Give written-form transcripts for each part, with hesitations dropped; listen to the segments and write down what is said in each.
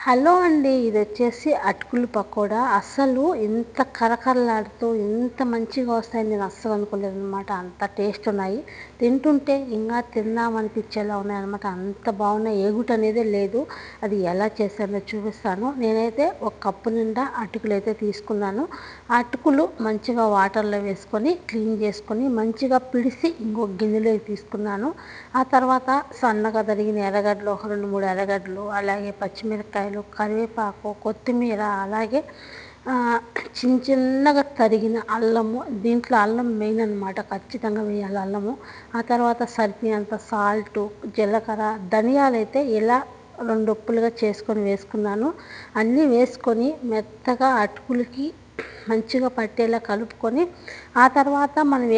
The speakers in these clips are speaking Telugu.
హలో అండి. ఇదొచ్చేసి అటుకులు పకోడా. అస్సలు ఇంత కరకరలాడుతూ ఇంత మంచిగా వస్తాయని నేను అస్సలు అనుకోలేదనమాట. అంత టేస్ట్ ఉన్నాయి. తింటుంటే ఇంకా తిందామనిపించేలా ఉన్నాయన్నమాట. అంత బాగున్నాయి. ఏగుటనేదే లేదు. అది ఎలా చేశానో చూపిస్తాను. నేనైతే ఒక కప్పు నిండా అటుకులైతే తీసుకున్నాను. ఆ అటుకులు మంచిగా వాటర్లో వేసుకొని క్లీన్ చేసుకొని మంచిగా పిడిసి ఇంకొక గిన్నెలోకి తీసుకున్నాను. ఆ తర్వాత సన్నగా తరిగిన ఎర్రగడ్డలు ఒక 2, 3 ఎర్రగడ్డలు, అలాగే పచ్చిమిరపకాయలు, కరివేపాకు, కొత్తిమీర, అలాగే చిన్నగా తరిగిన అల్లము. దీంట్లో అల్లం మెయిన్ అనమాట, ఖచ్చితంగా వేయాలి అల్లము. ఆ తర్వాత సరిపోయినంత సాల్టు, జీలకర్ర, ధనియాలు అయితే ఇలా 2 ఉప్పులుగా చేసుకొని వేసుకున్నాను. అన్నీ వేసుకొని మెత్తగా అటుకులకి మంచిగా పట్టేలా కలుపుకొని, ఆ తర్వాత మనం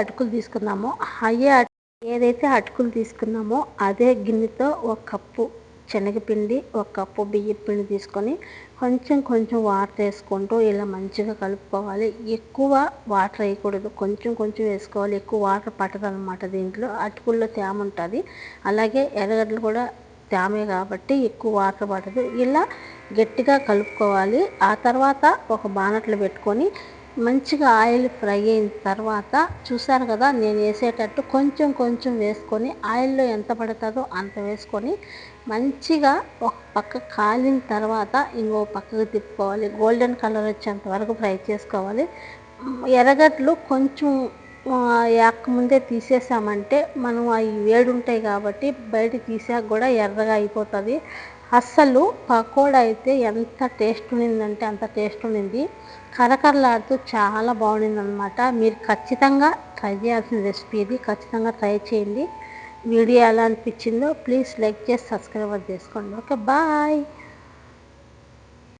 అటుకులు తీసుకున్నామో ఏదైతే అటుకులు తీసుకున్నామో అదే గిన్నెతో ఒక కప్పు శనగపిండి, ఒక కప్పు బియ్యం పిండి తీసుకొని కొంచెం కొంచెం వాటర్ వేసుకుంటూ ఇలా మంచిగా కలుపుకోవాలి. ఎక్కువ వాటర్ వేయకూడదు, కొంచెం కొంచెం వేసుకోవాలి. ఎక్కువ వాటర్ పట్టదనమాట. దీంట్లో అటుకుల్లో తేమ ఉంటుంది, అలాగే ఎర్రగడ్డలు కూడా తేమే కాబట్టి ఎక్కువ వాటర్ పట్టదు. ఇలా గట్టిగా కలుపుకోవాలి. ఆ తర్వాత ఒక బాణట్లో పెట్టుకొని మంచిగా ఆయిల్ ఫ్రై అయిన తర్వాత చూసారు కదా, నేను వేసేటట్టు కొంచెం కొంచెం వేసుకొని ఆయిల్లో ఎంత పడుతుందో అంత వేసుకొని మంచిగా ఒక పక్క కాలిన తర్వాత ఇంకో పక్కకు తిప్పుకోవాలి. గోల్డెన్ కలర్ వచ్చేంత వరకు ఫ్రై చేసుకోవాలి. ఎర్రగడ్డలు కొంచెం ముందే తీసేసామంటే మనం అవి వేడుంటాయి కాబట్టి బయట తీసాక కూడా ఎర్రగా అయిపోతుంది. అస్సలు పకోడా అయితే ఎంత టేస్ట్ ఉండిందంటే అంత టేస్ట్ ఉండింది. కరకరలాడుతూ చాలా బాగుండింది అనమాట. మీరు ఖచ్చితంగా ట్రై చేయాల్సిన రెసిపీ ఇది. ఖచ్చితంగా ట్రై చేయండి. వీడియో ఎలా అనిపించిందో ప్లీజ్ లైక్ చేసి సబ్స్క్రైబ్ చేసుకోండి. Okay, bye.